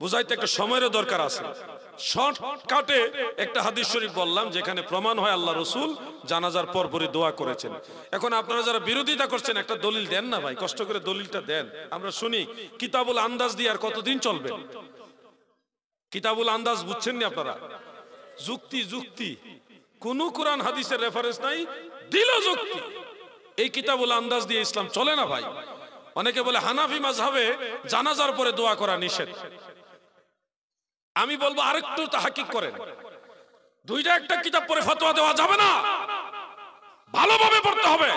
বুঝাইতে একটা সময়ের দরকার আছে। শর্টকাটে একটা হাদিস শরীফ বললাম যেখানে প্রমাণ হয় আল্লাহ রসুল জানাজার পরপরই দোয়া করেছেন। এখন আপনারা যারা বিরোধিতা করছেন একটা দলিল দেন না ভাই, কষ্ট করে দলিলটা দেন, আমরা শুনি। কিতাবুল আন্দাজ দিয়ে আর কতদিন চলবে? কিতাবুল আন্দাজ বুঝছেন না আপনারা? যুক্তি যুক্তি, কোন কোরআন হাদিসের রেফারেন্স নাই, দিল যুক্তি। এই কিতাবুল আন্দাজ দিয়ে ইসলাম চলে না ভাই। অনেকে বলে হানাফি মাযহাবে জানাজার পরে দোয়া করা নিষেধ। আমি বলবো আরেকটু তাহকিক করেন। দুইটা একটা কিতাব পড়ে ফতোয়া দেওয়া যাবে না, ভালোভাবে পড়তে হবে।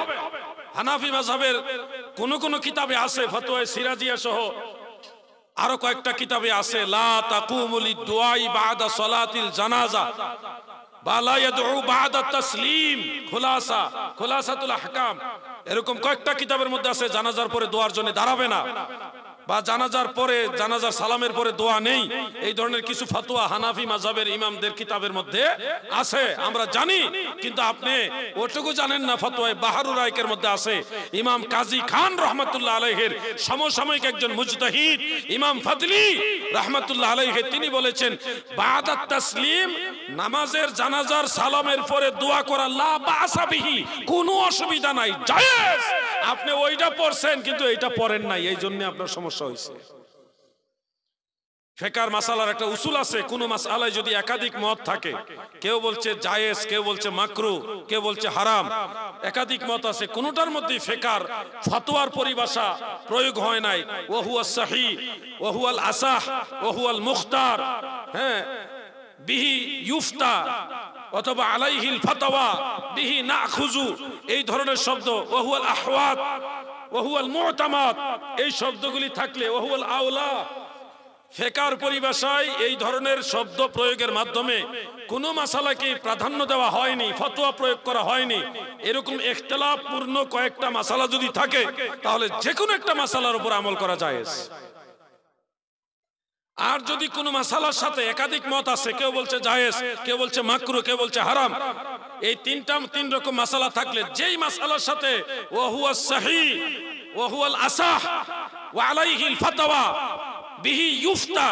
হানাফি মাযহাবের কোন কোন কিতাবে আছে, ফতোয়া সিরাজিয়া সহ আরো কয়েকটা কিতাবে আছে, লা তাকুমু লিদ-দুআই বা'দা সালাতিল জানাজা বা লা ইয়াদউ বা'দা তাসলিম, খুলাসাতুল আহকাম, এরকম কয়েকটা কিতাবের মধ্যে আছে জানাজার পরে দোয়ার জন্য দাঁড়াবে না, বা জানাজার পরে জানাজার সালামের পরে দোয়া নেই। এই ধরনের কিছু ফতোয়া হানাফি মাযহাবের ইমামদের কিতাবের মধ্যে আছে, আমরা জানি। কিন্তু আপনি ওটুকু জানেন না, ফতোয়ায়ে বাহরুর রায়কের মধ্যে আছে। ইমাম কাজী খান রাহমাতুল্লাহ আলাইহির সমসাময়িক একজন মুজতাহিদ ইমাম ফাদলি রাহমাতুল্লাহ আলাইহি তিনি বলেছেন, বা'দা তাসলিম, নামাজের জানাজার সালামের পরে দোয়া করা লা বাসা বিহি, কোনো অসুবিধা নাই, জায়েজ। আপনি ওইটা পড়ছেন কিন্তু এইটা পড়েন নাই, এই জন্য আপনার সমস্যা হয়েছে। ফিকহের মাসালার একটা উসুল আছে, কোন মাসআলায় যদি একাধিক মত থাকে, কেউ বলছে জায়েজ, কেউ বলছে মাকরুহ, কেউ বলছে হারাম, একাধিক মত আছে, কোনটার মধ্যে ফিকহের ফতোয়ার পরিভাষা প্রয়োগ হয় নাই। ওয়া হুয়া সহিহ ওয়া হুয়াল আসাহ ওয়া হুয়াল মুখতার, হ্যাঁ, বিহি ইউফতা অথবা আলাইহিল ফাতাওয়া বিহি নাখুজু, এই ধরনের শব্দ, ওয়া হুয়াল আহওয়াত ওয়া হুয়াল মুতামাদ, এই শব্দগুলি থাকলে ওয়া হুয়াল আওলা, ফিকহের পরিভাষায় এই ধরনের শব্দ প্রয়োগের মাধ্যমে কোন মাসালাকে প্রাধান্য দেওয়া হয়নি, ফতোয়া প্রয়োগ করা হয়নি। এরকম ইখতিলাফপূর্ণ কয়েকটা মাসালা যদি থাকে, তাহলে যে কোনো একটা মাসালার উপর আমল করা জায়েজ। আর যদি কোন মাসালার সাথে একাধিক মত আছে, কেউ বলছে জায়েজ, কেউ বলছে মাকরুহ, কেউ বলছে হারাম, এই তিন রকম মাসালা থাকলে যেই মাসালার সাথে ওয়া হুয়া সহিহ ওয়া হুয়াল আসাহ ওয়া আলাইহিল ফাতাওয়া বিহি ইউফতা,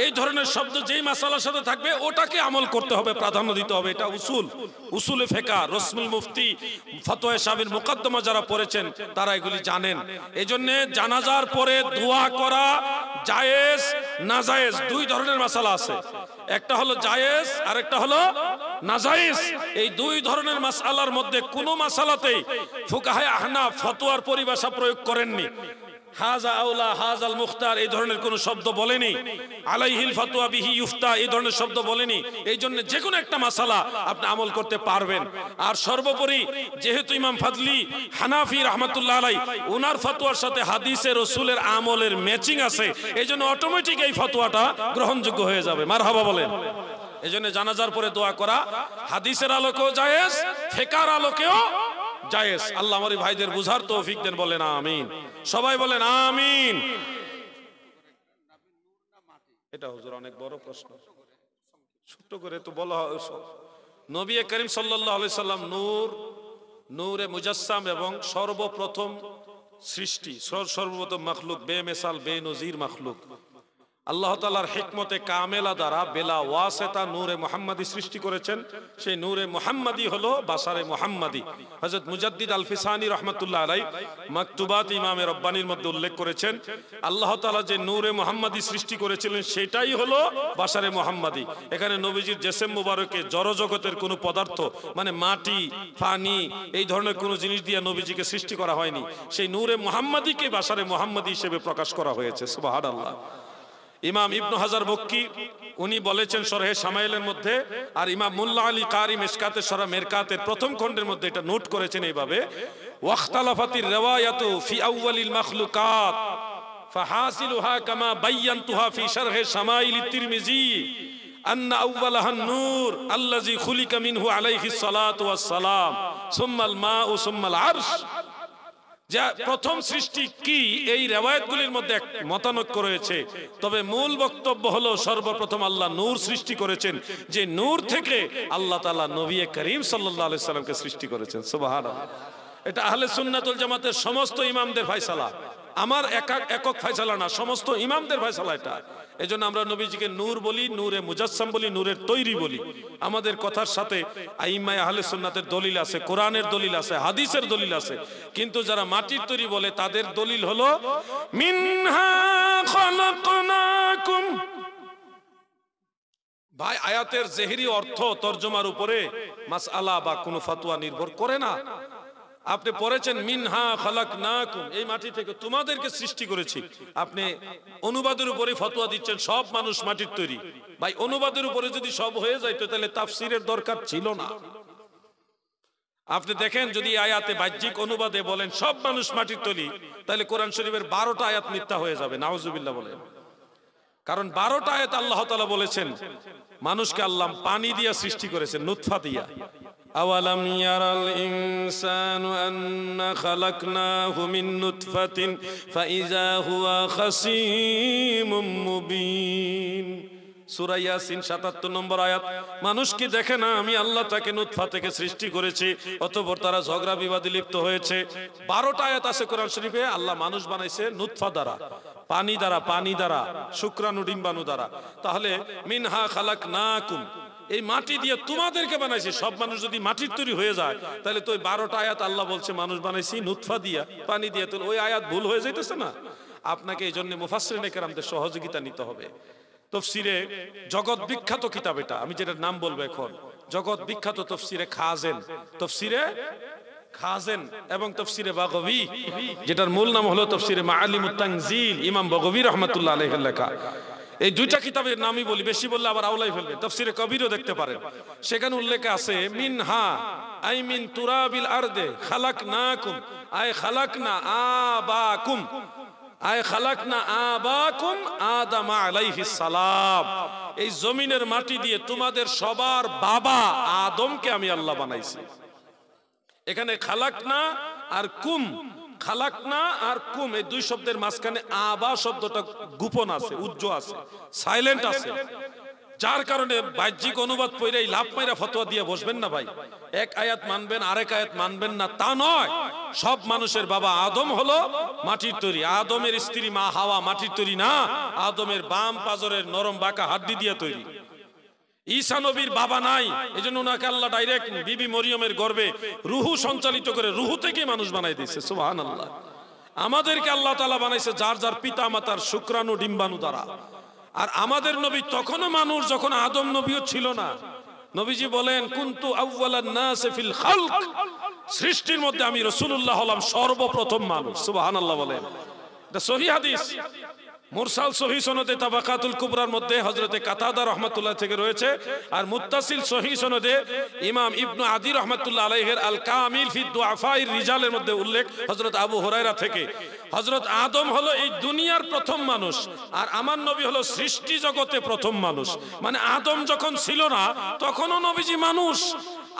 এই ধরনের শব্দ যেই মাসালার সাথে থাকবে ওটাকে আমল করতে হবে, প্রাধান্য দিতে হবে। এটা উসুলে ফিকহ, রসমুল মুফতি, ফতোয়া সাবির মুকদ্দমা যারা পড়েছেন তারা এগুলি জানেন। এজন্য জানাজার পরে দোয়া করা জায়েজ নাজায়েজ দুই ধরনের মাসালা আছে, একটা হলো জায়েজ আর একটা হলো নাজায়েজ। এই দুই ধরনের মাসআলার মধ্যে কোন মাসালাতেই ফুকাহায়ে আহনাফ ফতোয়ার পরিভাষা প্রয়োগ করেননি। হাজা আউলা, হাজাল মুখতার, এই ধরনের কোন শব্দ বলেনি। আলাইহিল ফাতওয়া বিহি ইউফতা, এই ধরনের শব্দ বলেনি। এই জন্য যে কোনো একটা মাসালা আপনি আমল করতে পারবেন। আর সর্বোপরি যেহেতু ইমাম ফাদলি হানাফি রাহমাতুল্লাহ আলাইহি, ওনার ফতোয়ার সাথে হাদিসে রাসূলের আমলের ম্যাচিং আছে, এই জন্য অটোমেটিক এই ফতোয়াটা গ্রহণযোগ্য হয়ে যাবে। মারহাবা বলেন। এজন্য জানাজার পরে দোয়া করা হাদিসের আলোকেও জায়েজ, ফিকহের আলোকেও জায়েজ। আল্লাহ আমার ভাইদের বুঝার তৌফিক দেন, বলেন আমিন। সবাই বলেন আমিন। এটা হুজুর অনেক বড় প্রশ্ন, ছোট করে তো বলা হয়। নবী করিম সাল্লাল্লাহু আলাইহি সাল্লাম নূর, নূরে মুজাসসাম এবং সর্বপ্রথম সৃষ্টি, সর্বপ্রথম মাখলুক, বেমিসাল বেনজির মাখলুক। আল্লাহ তাআলার হিকমতে কামেলা দ্বারা বেলা ওয়াসিতা নূরে মুহাম্মাদি সৃষ্টি করেছেন। সেই নূরে মুহাম্মাদি হলো বাশারে মুহাম্মাদি। হযরত মুজাদ্দিদ আল ফিসানি রাহমাতুল্লাহ আলাইহি মাকতুবাত ইমামে রব্বানির মধ্যে উল্লেখ করেছেন, আল্লাহ তাআলা যে নূরে মুহাম্মাদি সৃষ্টি করেছিলেন সেটাই হলো বাশারে মুহাম্মাদি। এখানে নবীজির জিসম মুবারকে জড়জগতের কোনো পদার্থ মানে মাটি, পানি এই ধরনের কোনো জিনিস দিয়ে নবীজিকে সৃষ্টি করা হয়নি। সেই নূরে মুহাম্মাদিকে বাশারে মুহাম্মাদি হিসেবে প্রকাশ করা হয়েছে। সুবহানাল্লাহ। ইমাম ইবনে হাজার মক্কি উনি বলেছেন শরহে শামাইলের মধ্যে, আর ইমাম মুল্লা আলী কারি মিশকাতে শরহ মেরকাতের প্রথম খণ্ডের মধ্যে এটা নোট করেছেন এইভাবে, ওয়াখতালাফাতির রিওয়ায়াতু ফি আউয়ালিল মাখলুকাত ফাহাসিলুহা কামা বায়ানতুহা ফি শরহে শামাইল তিরমিজি আন্না আউওয়ালাহান নূর আল্লাযী খুলিকা মিনহু আলাইহিস সালাতু ওয়াস সালাম সুম্মাল মাউ সুম্মাল আরশ। যা প্রথম সৃষ্টি কি এই রিওয়ায়াতগুলির মধ্যে মতানৈক্য রয়েছে, তবে মূল বক্তব্য হলো সর্বপ্রথম আল্লাহ নূর সৃষ্টি করেছেন, যে নূর থেকে আল্লাহ তাআলা নবী করিম সাল্লাল্লাহু আলাইহি সাল্লামকে সৃষ্টি করেছেন। সুবহানাল্লাহ। এটা আহলে সুন্নাত ওয়াল জামাতের সমস্ত ইমামদের ফয়সালা, আমার একক ফয়সালা না, সমস্ত ইমামদের ফয়সালা এটা। এজন্য আমরা নবীজিকে নূর বলি, নূরে মুজাসসাম বলি, নূরের তৈরি বলি। আমাদের কথার সাথে আইম্মায়ে আহলে সুন্নাতের দলিল আছে, কোরআনের দলিল আছে, হাদিসের দলিল আছে। কিন্তু যারা মাটির তৈরি বলে তাদের দলিল হলো মিনহা খালাকনাকুম। ভাই আয়াতের জেহেরি অর্থ তরজমার উপরে মাসআলা বা কোনো ফতোয়া নির্ভর করে না। আপনি পড়েছেন মিনহা খালাকনাকুম, এই মাটি থেকে তোমাদেরকে সৃষ্টি করেছি। আপনি অনুবাদের উপরে ফতোয়া দিচ্ছেন সব মানুষ মাটির তৈরি। ভাই অনুবাদের উপরে যদি সব হয়ে যাইতো তাহলে তাফসীরের দরকার ছিল না। আপনি দেখেন যদি আয়াতে বাহ্যিক অনুবাদে বলেন সব মানুষ মাটির তৈরি, তাহলে কোরআন শরীফের 12টা আয়াত মিথ্যা হয়ে যাবে। নাউজুবিল্লাহ বলেন। কারণ 12টা আয়াত আল্লাহ তাআলা বলেছেন মানুষকে আল্লাহ পানি দিয়া সৃষ্টি করেছেন, নুতফা দিয়া। আওয়ালাম ইয়ারাল ইনসানু আন্না খালাকনাহু মিন নুতফাতিন ফাইযা হুয়া খাসীমুম মুবিন। সূরা ইয়াসিন ৭৭ নম্বর আয়াত। মানুষ কি দেখে না আমি আল্লাহ তাকে নুতফা থেকে সৃষ্টি করেছি, অতঃপর তারা ঝগড়া বিবাদে লিপ্ত হয়েছে। 12টা আয়াত আছে কোরআন শরীফে, আল্লাহ মানুষ বানাইছে নুতফা দ্বারা, পানি দ্বারা, পানি দ্বারা, শুক্রাণু ডিম্বাণু দ্বারা। তাহলে মিনহা খালাকনাকুম, এই মাটি দিয়ে তোমাদেরকে বানাইছি। সব মানুষ যদি মাটির তৈরি হয়ে যায় তাহলে তো ওই 12টা আয়াত আল্লাহ বলছে মানুষ বানাইছি নুতফা দিয়া, পানি দিয়া, তো ওই আয়াত ভুল হয়ে যাইতেছে না? আপনাকে এই জন্য মুফাসসিরিনে কেরামদের সহযোগিতা নিতে হবে। তফসিরে জগৎ বিখ্যাত কিতাব, এটা আমি যেটার নাম বলবো এখন, জগৎ বিখ্যাত তফসিরে খাজেন, তফসিরে খাজেন এবং তফসিরে বাগবী, যেটার মূল নাম হলো তফসিরে মাআলিমুত তানজিল, ইমাম বাগবী রাহমাতুল্লাহ আলাইহির লেখা। এই দুইটা কিতাবের নামই বলি, বেশি বললে আবার আওলাই ফেলবে। তফসিরে কবিরও দেখতে পারেন, সেখানে উল্লেখ আছে মিনহা আই মিন তুরাবিল আরদে খালাকনাকুম আই খালাকনা আবাকুম আই খালাকনা আবাকুম আদম আলাইহিস সালাম। এই জমিনের মাটি দিয়ে তোমাদের সবার বাবা আদমকে আমি আল্লাহ বানাইছি। এখানে খালাকনা আর কুম, খালাকনা আর কুম এই দুই শব্দের মাঝখানে আবা শব্দটা গোপন আছে, উজ্জ্বল আছে, সাইলেন্ট আছে। যার কারণে বাহ্যিক অনুবাদ পড়েই লাভ মাইরা ফতোয়া দিয়ে বসবেন না ভাই। এক আয়াত মানবেন আরেক আয়াত মানবেন না তা নয়। সব মানুষের বাবা আদম হলো মাটির তৈরি, আদমের স্ত্রী মা হাওয়া মাটির তৈরি না, আদমের বাম পাজরের নরম বাঁকা হাড্ডি দিয়ে তৈরি। ঈসা নবীর বাবা নাই, এজন্য ওনাকে আল্লাহ ডাইরেক্ট বিবি মরিয়মের গর্ভে রুহু সঞ্চালিত করে রুহু থেকে মানুষ বানাই দিয়েছে। সুবহানাল্লাহ। আমাদেরকে আল্লাহ তাআলা বানাইছে যার যার পিতা মাতার শুক্রাণু ডিম্বাণু দ্বারা। আর আমাদের নবী তখনও মানুষ যখন আদম নবীও ছিল না। নবীজি বলেন কুনতু আউওয়ালান নাস ফিল খালক, সৃষ্টির মধ্যে আমি রাসূলুল্লাহ হলাম সর্বপ্রথম মানুষ। সুবহানাল্লাহ বলেন, এটা সহিহ হাদিস, মুরসাল সহিহ সনদে তাবাকাতুল কুবরার মধ্যে হযরতে কাতাদা রাহমাতুল্লাহ থেকে রয়েছে, আর মুত্তাসিল সহিহ সনদে ইমাম ইবনু আদি রাহমাতুল্লাহ আলাইহির আল কামিল ফি দুআফাইর রিজালের মধ্যে উল্লেখ হযরত আবু হুরায়রা থেকে, হযরত আদম হলো এই দুনিয়ার প্রথম মানুষ, আর আমার নবী হলো সৃষ্টি জগতে প্রথম মানুষ। মানে আদম যখন ছিল না তখনও নবীজি মানুষ।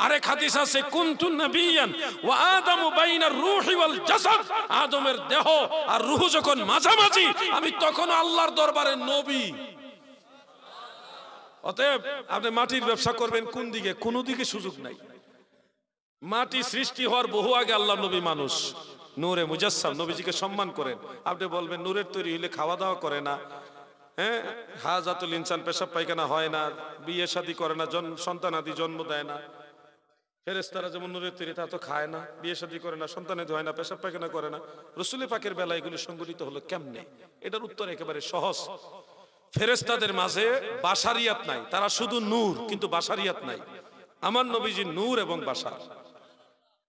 আরেক হাদিস আছে কুনতু নবিয়ান ওয়া আদামু বাইনার রূহি ওয়াল জাসাদ, আদমের দেহ আর রূহ যখন মাঝামাঝি আমি তখন আল্লাহর দরবারে নবী। অতএব আপনি মাটির ব্যবসা করবেন কোন দিকে? কোন দিকে সুযোগ নাই। মাটি সৃষ্টি হওয়ার বহু আগে আল্লাহ নবী মানুষ, নূরে মুজাসসাম, নবীজিকে সম্মান করেন। আপনি বলবেন নূরের তৈরি হলে খাওয়া দাওয়া করে না, হ্যাঁ, হাজাতুল ইনসান পেশাব পায়খানা হয় না, বিয়ে শাদী করে না, সন্তান আদি জন্ম দেয় না। ফেরেশতারা যেমন নূরের তৈরি তা তো খায় না, বিয়ে শাদী করে না, সন্তান আদি হয় না, পেশাব পায়খানা করে না। রাসূল পাকের বেলা এগুলি সংগঠিত হলো কেমনে? এটার উত্তর একেবারে সহজ। ফেরেশতাদের মাঝে বাশারিয়াত নাই, তারা শুধু নূর কিন্তু বাশারিয়াত নাই। আমার নবীজি নূর এবং বাশার।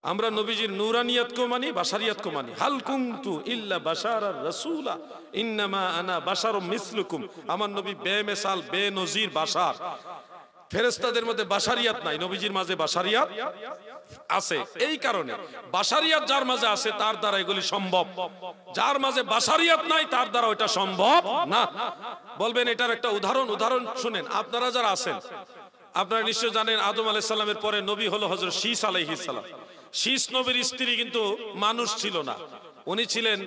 আমরা নবীজির নূরানিয়াতকেও মানি, বাশারিয়াতকেও মানি। হাল কুনতু ইল্লা বাশারার রাসূলা ইন্নামা আনা বাশারুম মিসলুকুম, আমার নবী বেমিসাল বেনজির বাশার। ফেরেশতাদের মধ্যে বাশারিয়াত নাই, নবীজির মাঝে বাশারিয়াত আছে। এই কারণে বাশারিয়াত যার মাঝে আছে তার দ্বারা এগুলি সম্ভব, যার মাঝে বাশারিয়াত নাই তার দ্বারা ওটা সম্ভব না। বলবেন এটার একটা উদাহরণ শুনেন। আপনারা যারা আছেন আপনারা নিশ্চয় জানেন আদম আলাইহিস সালামের পরে নবী হলো হযরত শীস আলাইহিস সালাম। শীস নবীর স্ত্রী কিন্তু মানুষ ছিল না, উনি ছিলেন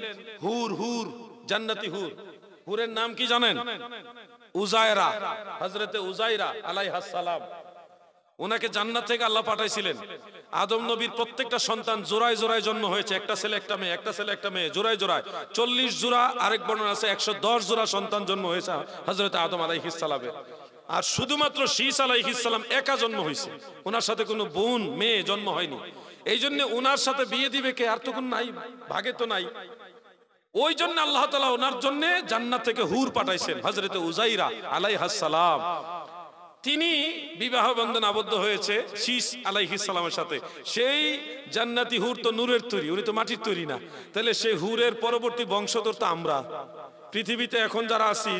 হুর, জান্নাতি হুর। হুরের নাম কি জানেন? উজায়রা, হযরতে উজায়রা আলাইহাস সালাম। ওনাকে জান্নাত থেকে আল্লাহ পাঠাইছিলেন। আদম নবীর প্রত্যেকটা সন্তান জোড়ায় জোড়ায় জন্ম হয়েছে, একটা ছেলে একটা মেয়ে, একটা ছেলে একটা মেয়ে, জোড়ায় জোড়ায় 40 জোড়া, আরেক বর্ণনা আছে 110 জোড়া সন্তান জন্ম হয়েছে হযরতে আদম আলাইহিস সালামের। আর শুধুমাত্র শীস আলাইহিস সালাম একা জন্ম হয়েছে, ওনার সাথে কোনো বোন মেয়ে জন্ম হয়নি। এই জন্য ওনার সাথে বিয়ে দিবে কে? আর তো কোন নাই, ভাগে তো নাই। ওই জন্য আল্লাহ তাআলা ওনার জন্য জান্নাত থেকে হুর পাঠাইছেন, হযরতে উজাইরা আলাইহাস সালাম। তিনি বিবাহ বন্ধন আবদ্ধ হয়েছে শীস আলাইহিস সালামের সাথে। সেই জান্নাতি হুর তো নূরের তৈরি, উনি তো মাটির তৈরি না। তাহলে সেই হুরের পরবর্তী বংশধর তো আমরা। পৃথিবীতে এখন যারা আছি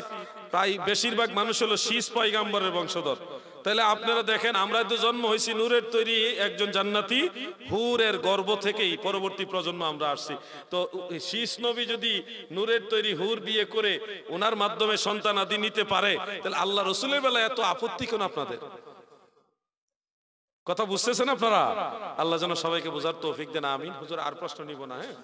প্রায় বেশিরভাগ মানুষ হলো শীস পয়গাম্বরের বংশধর। তাহলে আপনারা দেখেন আমরা তো জন্ম হয়েছি নূরের তৈরি একজন জান্নাতি হুরের গর্ভ থেকেই পরবর্তী প্রজন্ম আমরা আসছি। তো শীস নবী যদি নূরের তৈরি হুর বিয়ে করে ওনার মাধ্যমে সন্তান আদি নিতে পারে, তাহলে আল্লাহ রসুলের বেলায় এত আপত্তি কেন আপনাদের? কথা বুঝতেছেন আপনারা? আল্লাহ যেন সবাইকে বোঝার তৌফিক দেন, আমিন। হুজুর আর প্রশ্ন নিব না, হ্যাঁ।